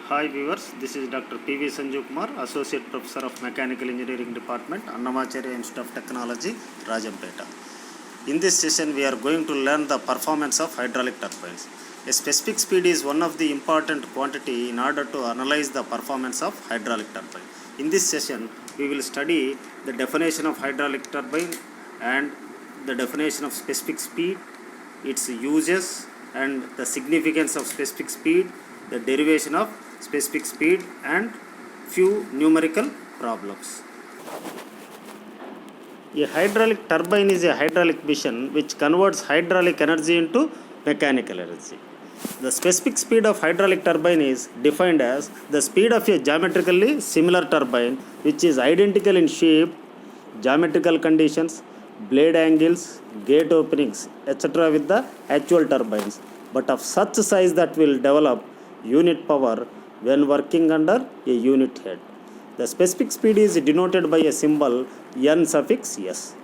Hi viewers, this is Dr. P.V. Sanjeev Kumar, Associate Professor of Mechanical Engineering Department, Annamacharya Institute of Technology, Rajampeta. In this session, we are going to learn the performance of hydraulic turbines. A specific speed is one of the important quantity in order to analyze the performance of hydraulic turbine. In this session, we will study the definition of hydraulic turbine and the definition of specific speed, its uses and the significance of specific speed, the derivation of specific speed and few numerical problems. A hydraulic turbine is a hydraulic machine which converts hydraulic energy into mechanical energy. The specific speed of hydraulic turbine is defined as the speed of a geometrically similar turbine which is identical in shape, geometrical conditions, blade angles, gate openings, etc. with the actual turbines, but of such size that will develop unit power when working under a unit head. The specific speed is denoted by a symbol n suffix s.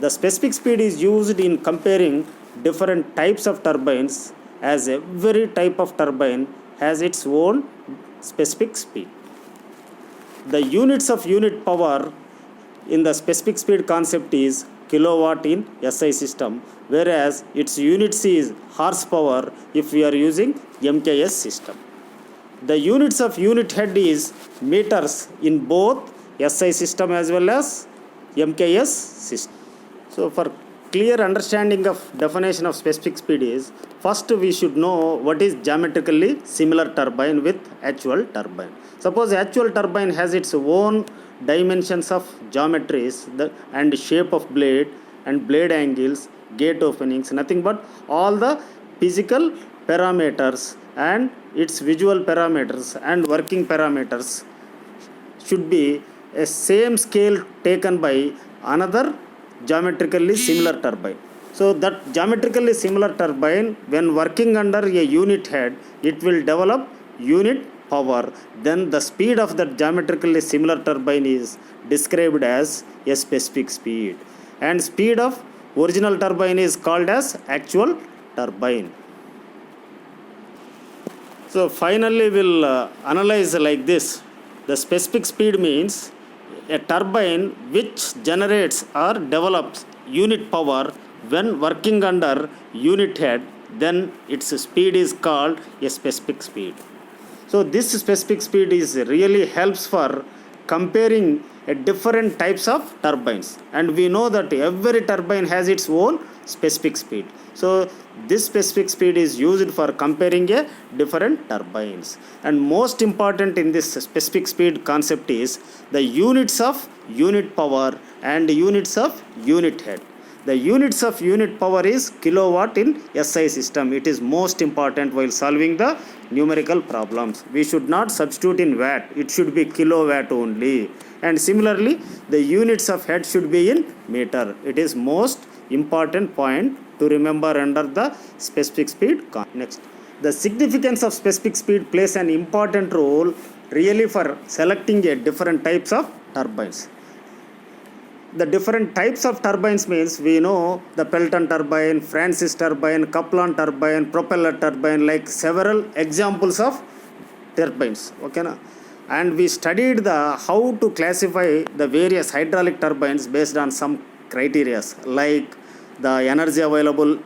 The specific speed is used in comparing different types of turbines, as every type of turbine has its own specific speed. The units of unit power in the specific speed concept is kilowatt in SI system, whereas its units is horsepower if we are using MKS system. The units of unit head is meters in both SI system as well as MKS system. So for clear understanding of definition of specific speed is, first we should know what is geometrically similar turbine with actual turbine. Suppose actual turbine has its own dimensions of geometries and shape of blade and blade angles, gate openings, nothing but all the physical parameters and its visual parameters and working parameters should be a same scale taken by another geometrically similar turbine. So that geometrically similar turbine, when working under a unit head, it will develop unit power. Then the speed of that geometrically similar turbine is described as a specific speed, and speed of original turbine is called as actual turbine. So finally we'll analyze like this. The specific speed means a turbine which generates or develops unit power when working under unit head, then its speed is called a specific speed. So this specific speed is really helps for comparing different types of turbines, and we know that every turbine has its own specific speed. So this specific speed is used for comparing a different turbines, and most important in this specific speed concept is the units of unit power and units of unit head. The units of unit power is kilowatt in SI system. It is most important while solving the numerical problems. We should not substitute in watt. It should be kilowatt only. And similarly, the units of head should be in meter. It is most important point to remember under the specific speed. Next, the significance of specific speed plays an important role really for selecting a different types of turbines. The different types of turbines means we know the Pelton turbine, Francis turbine, Kaplan turbine, propeller turbine, like several examples of turbines. Okay, na? And we studied the how to classify the various hydraulic turbines based on some criteria, like the energy available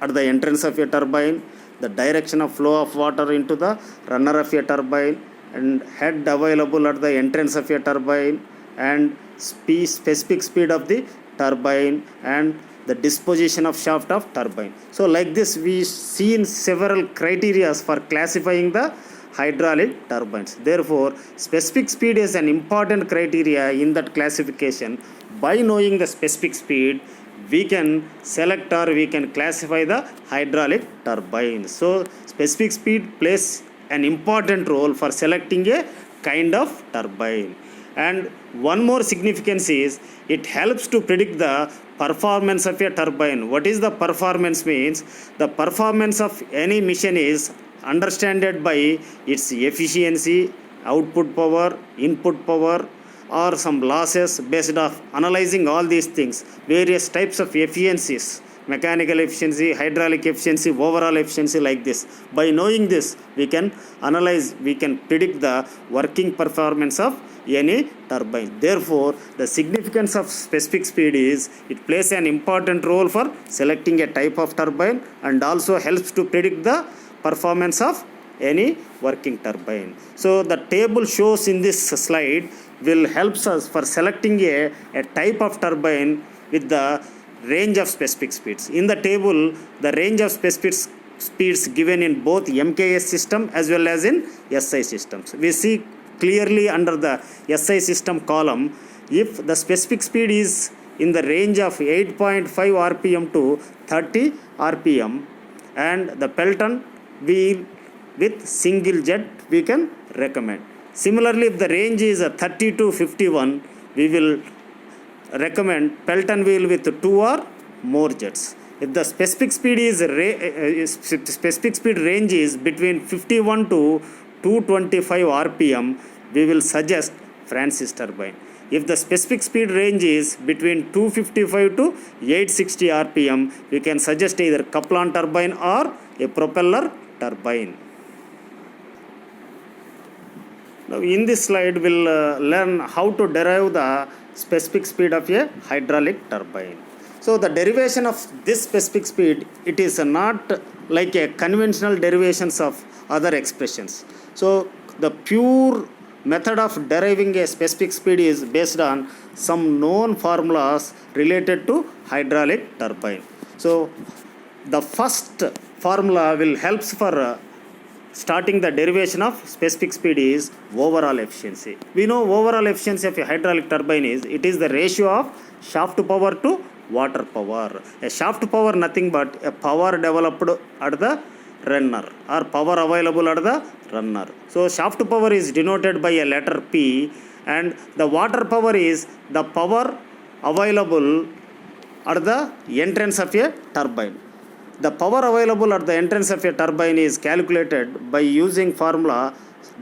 at the entrance of a turbine, the direction of flow of water into the runner of a turbine, and head available at the entrance of a turbine, and specific speed of the turbine, and the disposition of shaft of turbine. So like this we seen several criteria for classifying the hydraulic turbines. Therefore specific speed is an important criteria in that classification. By knowing the specific speed, we can select or we can classify the hydraulic turbine. So specific speed plays an important role for selecting a kind of turbine. And one more significance is it helps to predict the performance of a turbine. What is the performance means? The performance of any machine is understood by its efficiency, output power, input power, or some losses. Based on analyzing all these things, various types of efficiencies mechanical efficiency, hydraulic efficiency, overall efficiency like this. By knowing this, we can analyze, we can predict the working performance of any turbine. Therefore, the significance of specific speed is it plays an important role for selecting a type of turbine and also helps to predict the performance of any working turbine. So the table shows in this slide will helps us for selecting a type of turbine with the range of specific speeds. In the table, the range of specific speeds given in both MKS system as well as in SI systems. We see clearly under the SI system column, if the specific speed is in the range of 8.5 rpm to 30 rpm and the Pelton wheel with single jet we can recommend. Similarly, if the range is 30 to 51, we will recommend Pelton wheel with 2 or more jets. If the specific speed is specific speed range is between 51 to 225 rpm, we will suggest Francis turbine. If the specific speed range is between 255 to 860 rpm, we can suggest either Kaplan turbine or a propeller turbine. Now in this slide we'll learn how to derive the specific speed of a hydraulic turbine. So the derivation of this specific speed, it is not like a conventional derivations of other expressions. So the pure method of deriving a specific speed is based on some known formulas related to hydraulic turbine. So the first formula will helps for starting the derivation of specific speed is overall efficiency. We know overall efficiency of a hydraulic turbine is, it is the ratio of shaft power to water power. A shaft power nothing but a power developed at the runner or power available at the runner. So shaft power is denoted by a letter P and the water power is the power available at the entrance of a turbine. The power available at the entrance of a turbine is calculated by using formula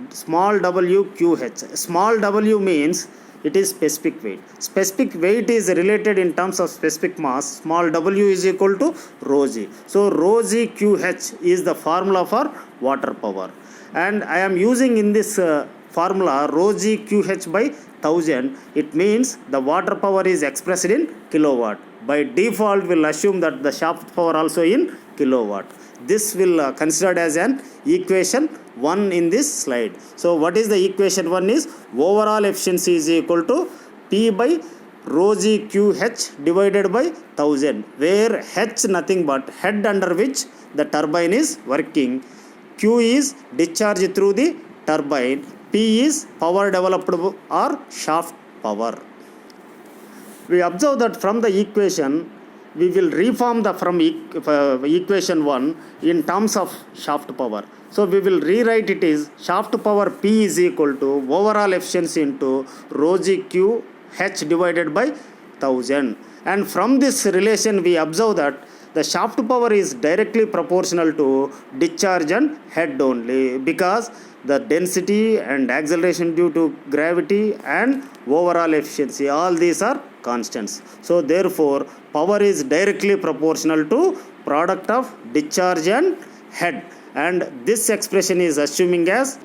small w QH. Small w means it is specific weight. Specific weight is related in terms of specific mass. Small w is equal to rho g. So rho g QH is the formula for water power. And I am using in this formula rho g QH by 1000. It means the water power is expressed in kilowatt. By default, we'll assume that the shaft power also in kilowatt. This will considered as an equation 1 in this slide. So what is the equation 1 is overall efficiency is equal to P by rho g QH divided by 1000, where H nothing but head under which the turbine is working, Q is discharge through the turbine, P is power developed or shaft power. We observe that from the equation we will reform the from equation 1 in terms of shaft power. So we will rewrite it is shaft power P is equal to overall efficiency into rho g Q H divided by 1000. And from this relation we observe that the shaft power is directly proportional to discharge and head only, because the density and acceleration due to gravity and overall efficiency, all these are constants. So therefore power is directly proportional to product of discharge and head, and this expression is assuming as,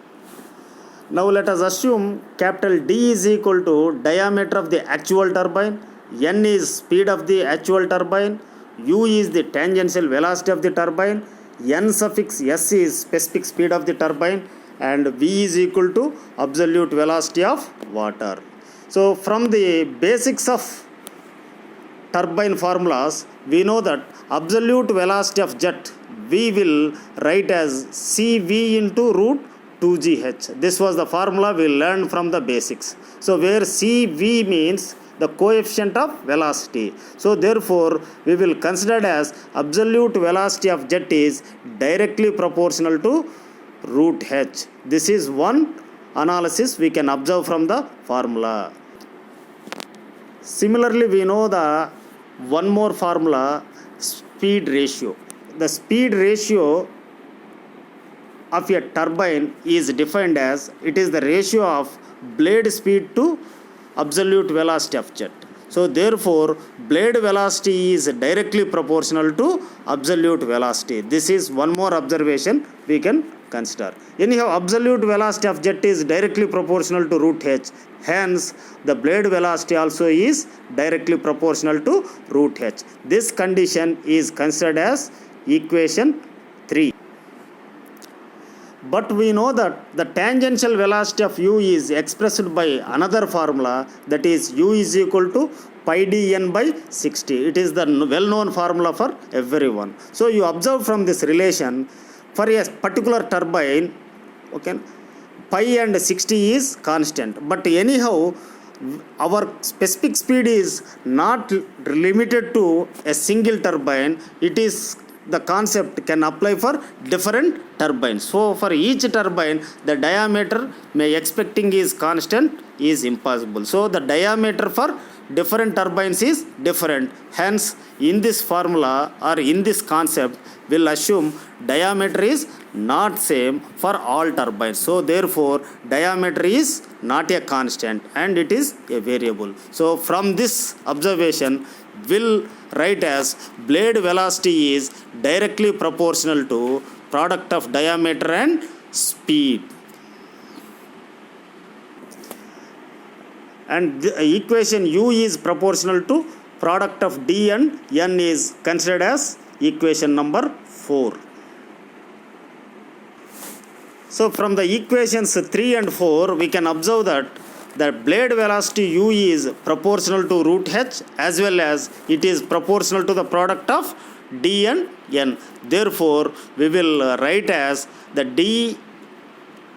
now let us assume capital D is equal to diameter of the actual turbine, N is speed of the actual turbine, U is the tangential velocity of the turbine, N suffix S is specific speed of the turbine, and V is equal to absolute velocity of water. So from the basics of turbine formulas, we know that absolute velocity of jet we will write as CV into root 2GH. This was the formula we learned from the basics. So where CV means the coefficient of velocity. So therefore we will consider as absolute velocity of jet is directly proportional to root H. This is one analysis we can observe from the formula. Similarly, we know the one more formula, speed ratio. The speed ratio of a turbine is defined as, it is the ratio of blade speed to absolute velocity of jet. So therefore blade velocity is directly proportional to absolute velocity. This is one more observation we can consider. Anyhow, absolute velocity of jet is directly proportional to root h. Hence the blade velocity also is directly proportional to root h. This condition is considered as equation 3. But we know that the tangential velocity of u is expressed by another formula, that is u is equal to pi dn by 60. It is the well-known formula for everyone. So you observe from this relation, for a particular turbine, okay, pi and 60 is constant. But anyhow, our specific speed is not limited to a single turbine. It is the concept can apply for different turbines. So for each turbine, the diameter may expecting is constant is impossible. So the diameter for different turbines is different. Hence in this formula or in this concept, we'll assume diameter is not same for all turbines. So therefore diameter is not a constant and it is a variable. So from this observation, will write as blade velocity is directly proportional to product of diameter and speed. And the equation u is proportional to product of d and n is considered as equation number 4. So from the equations 3 and 4, we can observe that the blade velocity u is proportional to root h, as well as it is proportional to the product of d and n. Therefore we will write as the d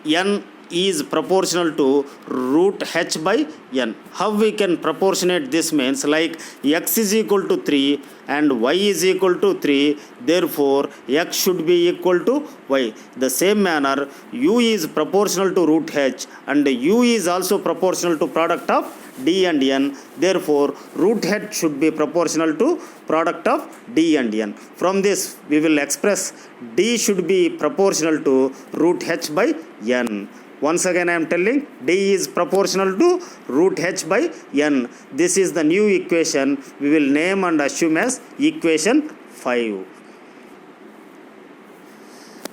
n is proportional to root h by n. How we can proportionate this means, like x is equal to 3 and y is equal to 3, therefore x should be equal to y. The same manner, u is proportional to root h and u is also proportional to product of d and n, therefore root h should be proportional to product of d and n. From this we will express d should be proportional to root h by n. Once again I am telling, d is proportional to root h by n. This is the new equation we will name and assume as equation 5.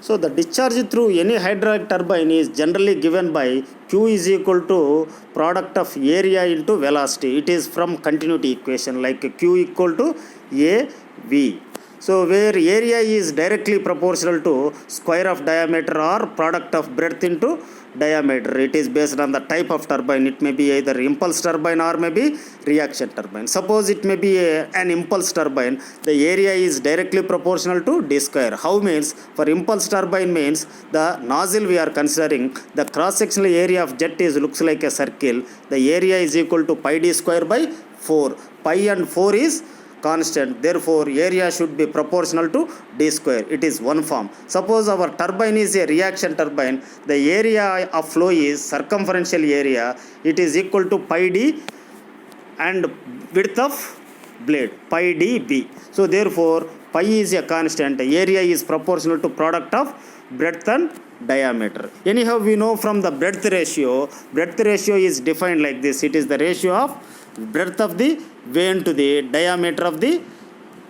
So the discharge through any hydraulic turbine is generally given by q is equal to product of area into velocity. It is from continuity equation, like q equal to a v. So where area is directly proportional to square of diameter or product of breadth into diameter. It is based on the type of turbine. It may be either impulse turbine or maybe reaction turbine. Suppose it may be an impulse turbine. The area is directly proportional to d square. How means, for impulse turbine means the nozzle we are considering, the cross sectional area of jet is looks like a circle. The area is equal to pi d square by 4. Pi and 4 is constant, therefore area should be proportional to d square. It is one form. Suppose our turbine is a reaction turbine, the area of flow is circumferential area, it is equal to pi d and width of blade pi db. So therefore pi is a constant, area is proportional to product of breadth and diameter. Anyhow, we know from the breadth ratio is defined like this. It is the ratio of breadth of the vane to the diameter of the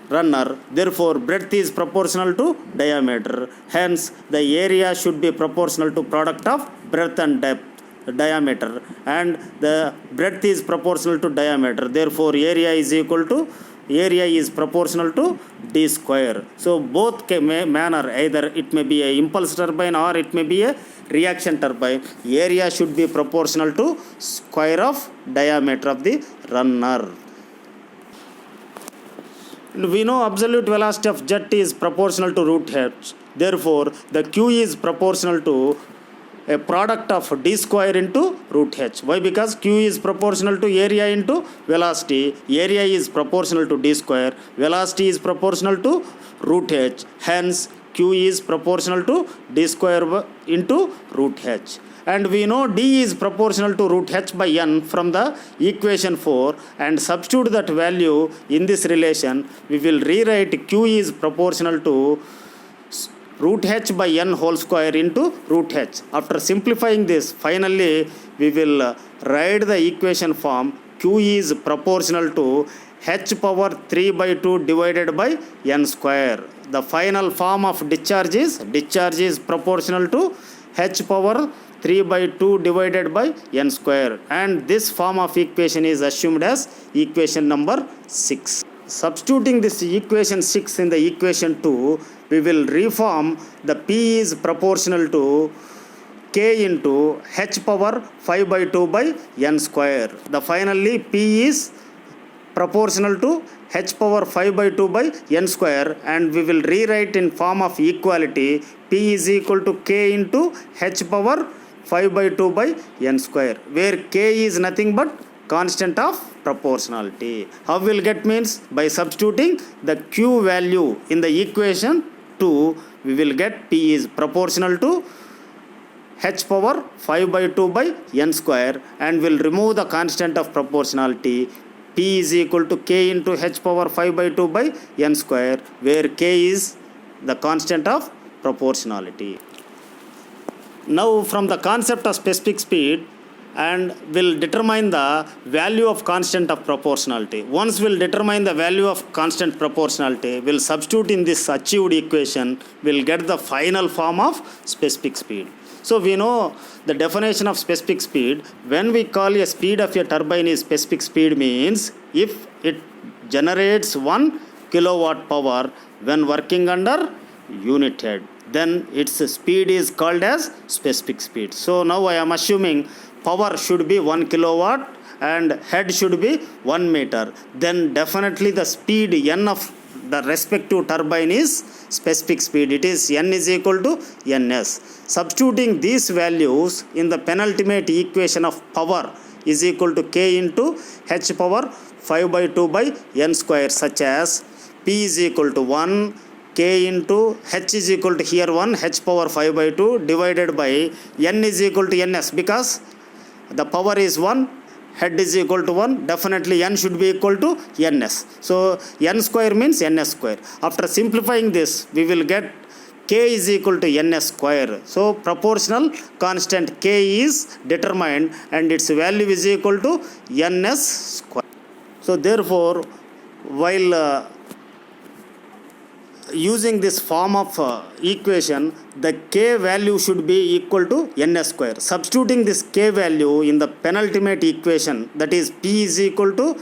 runner. Therefore breadth is proportional to diameter. Hence the area should be proportional to product of breadth and diameter, and the breadth is proportional to diameter. Therefore area is proportional to d square. So both manner, either it may be a impulse turbine or it may be a reaction turbine, area should be proportional to square of diameter of the runner. We know absolute velocity of jet is proportional to root h. Therefore the q is proportional to a product of d square into root h. Why? Because q is proportional to area into velocity. Area is proportional to d square. Velocity is proportional to root h. Hence q is proportional to d square into root h. And we know d is proportional to root h by n from the equation 4, and substitute that value in this relation. We will rewrite q is proportional to root h by n whole square into root h. After simplifying this, finally we will write the equation form Q is proportional to H power 3 by 2 divided by N square. The final form of discharge is proportional to H power 3 by 2 divided by N square, and this form of equation is assumed as equation number 6. Substituting this equation 6 in the equation 2, we will reform the P is proportional to K into H power 5 by 2 by N square. The finally P is proportional to H power 5 by 2 by N square, and we will rewrite in form of equality P is equal to K into H power 5 by 2 by N square, where K is nothing but constant of proportionality. How we'll get means by substituting the Q value in the equation 2, we will get P is proportional to H power 5 by 2 by N square, and will remove the constant of proportionality. P is equal to K into H power 5 by 2 by N square, where K is the constant of proportionality. Now from the concept of specific speed, and will determine the value of constant of proportionality. Once we'll determine the value of constant proportionality, we'll substitute in this achieved equation, we'll get the final form of specific speed. So we know the definition of specific speed. When we call a speed of a turbine is specific speed means if it generates 1 kilowatt power when working under unit head, then its speed is called as specific speed. So now I am assuming power should be 1 kilowatt and head should be 1 meter. Then definitely the speed N of the respective turbine is specific speed. It is N is equal to Ns. Substituting these values in the penultimate equation of power is equal to K into H power 5 by 2 by N square, such as P is equal to 1, K into H is equal to here 1, H power 5 by 2 divided by N is equal to Ns, because the power is 1, head is equal to 1, definitely N should be equal to Ns. So N square means Ns square. After simplifying this, we will get K is equal to Ns square. So proportional constant K is determined and its value is equal to Ns square. So therefore, while using this form of equation, the K value should be equal to Ns square. Substituting this K value in the penultimate equation, that is P is equal to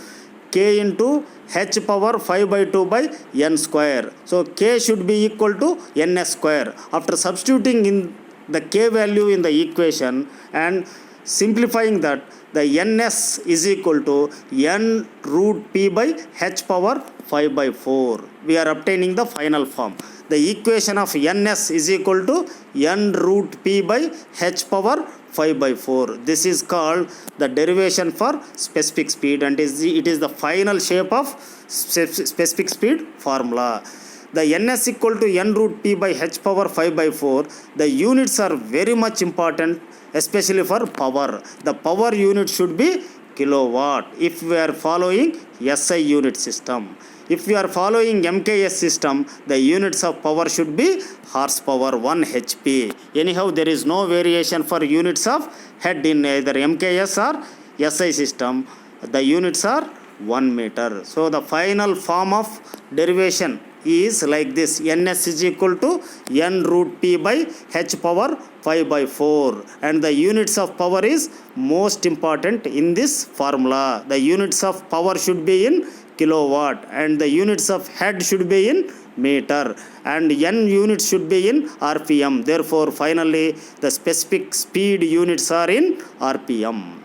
K into H power 5 by 2 by N square. So K should be equal to Ns square. After substituting in the K value in the equation and simplifying that, the Ns is equal to N root P by H power 5 by 4. We are obtaining the final form. The equation of Ns is equal to N root P by H power 5 by 4. This is called the derivation for specific speed, and it is the final shape of specific speed formula. The Ns equal to N root P by H power 5 by 4. The units are very much important, especially for power. The power unit should be kilowatt if we are following SI unit system. If we are following MKS system, the units of power should be horsepower 1 HP. Anyhow, there is no variation for units of head in either MKS or SI system. The units are 1 meter. So the final form of derivation is like this: Ns is equal to N root P by H power 5 by 4. And the units of power is most important in this formula. The units of power should be in kilowatt and the units of head should be in meter, and N units should be in RPM. Therefore, finally, the specific speed units are in RPM.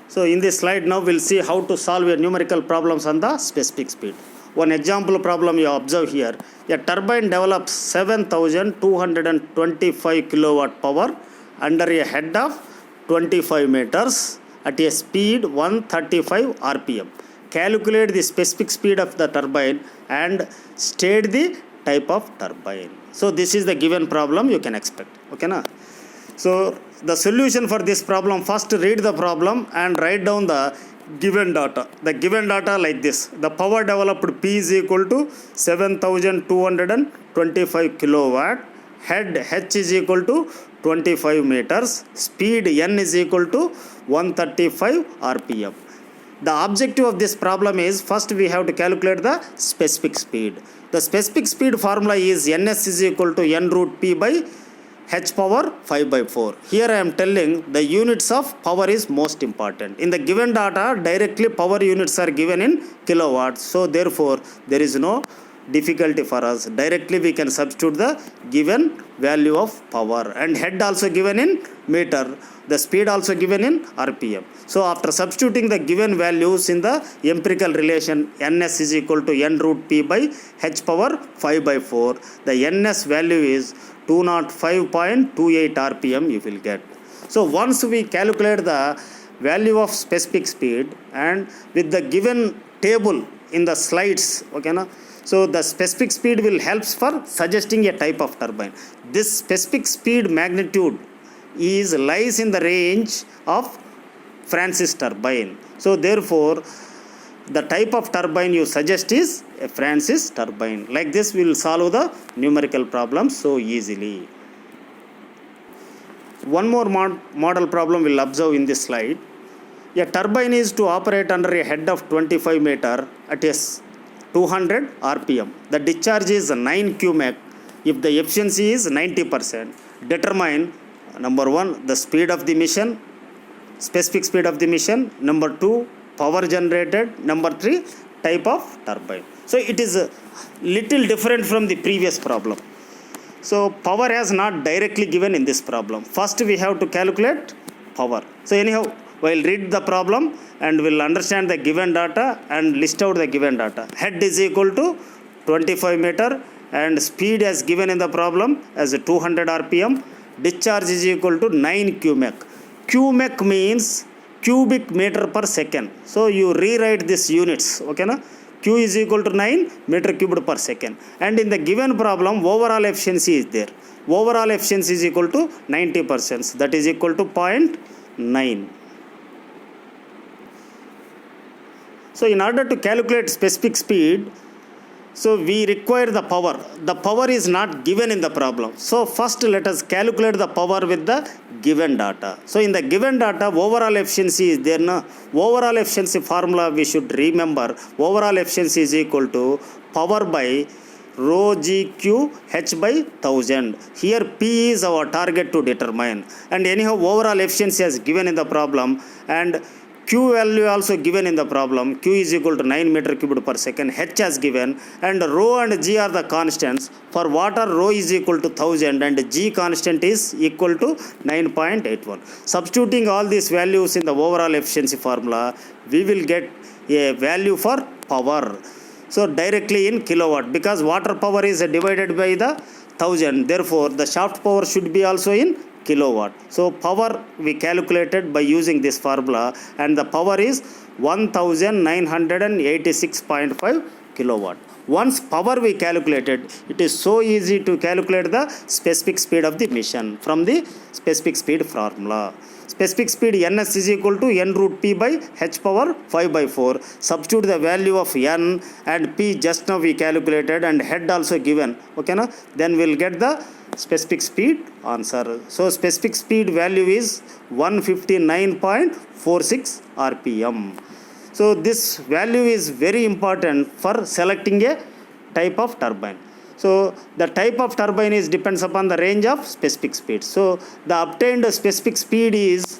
So in this slide now we'll see how to solve a numerical problems on the specific speed. One example problem you observe here. A turbine develops 7,225 kilowatt power under a head of 25 meters at a speed 135 RPM. Calculate the specific speed of the turbine and state the type of turbine. So this is the given problem you can expect. Okay na? So the solution for this problem, first read the problem and write down the given data. The given data like this: the power developed P is equal to 7,225 kilowatt, head h is equal to 25 meters, speed n is equal to 135 rpm. The objective of this problem is, first we have to calculate the specific speed. The specific speed formula is ns is equal to n root p by h power 5 by 4. Here I am telling the units of power is most important. In the given data, directly power units are given in kilowatts. So therefore, there is no difficulty for us. Directly we can substitute the given value of power, and head also given in meter, the speed also given in rpm. So after substituting the given values in the empirical relation ns is equal to n root p by h power 5 by 4, the ns value is 205.28 rpm you will get. So once we calculate the value of specific speed, and with the given table in the slides, okay na, so the specific speed will helps for suggesting a type of turbine. This specific speed magnitude is lies in the range of Francis turbine. So therefore, the type of turbine you suggest is a Francis turbine. Like this we will solve the numerical problem so easily. One more model problem we will observe in this slide. A turbine is to operate under a head of 25 meter at a 200 rpm. The discharge is 9 cubic. If the efficiency is 90%, determine number 1 the speed of the mission, specific speed of the mission, number 2 power generated, number 3 type of turbine. So it is a little different from the previous problem. So power is not directly given in this problem. First we have to calculate power. So anyhow, we'll read the problem and we'll understand the given data and list out the given data. Head is equal to 25 meter and speed as given in the problem as 200 rpm. Discharge is equal to 9 cubic. Cubic means cubic meter per second. So you rewrite this units, okay na? Q is equal to 9 meter cubed per second. And in the given problem, overall efficiency is there. Overall efficiency is equal to 90%. That is equal to 0.9. So in order to calculate specific speed, so we require the power. The power is not given in the problem. So first let us calculate the power with the given data. So in the given data, overall efficiency is there. No? Overall efficiency formula we should remember. Overall efficiency is equal to power by rho GQ H by 1000. Here P is our target to determine. And anyhow overall efficiency is given in the problem, and Q value also given in the problem. Q is equal to 9 meter cubed per second. H as given, and rho and G are the constants. For water, rho is equal to 1000 and G constant is equal to 9.81. Substituting all these values in the overall efficiency formula, we will get a value for power. So directly in kilowatt, because water power is divided by the 1000. Therefore, the shaft power should be also in kilowatt. So power we calculated by using this formula, and the power is 1986.5 kilowatt. Once power we calculated, it is so easy to calculate the specific speed of the mission from the specific speed formula. Specific speed ns is equal to n root p by h power 5 by 4. Substitute the value of n and p just now we calculated, and head also given. Okay na? Then we'll get the specific speed answer. So specific speed value is 159.46 rpm. So this value is very important for selecting a type of turbine. So the type of turbine is depends upon the range of specific speed. So the obtained specific speed is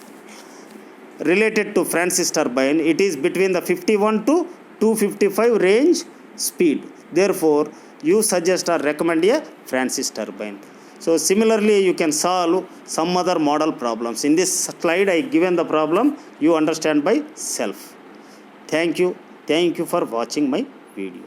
related to Francis turbine. It is between the 51 to 255 range speed. Therefore, you suggest or recommend a Francis turbine. So similarly, you can solve some other model problems. In this slide, I given the problem. You understand by self. Thank you. Thank you for watching my video.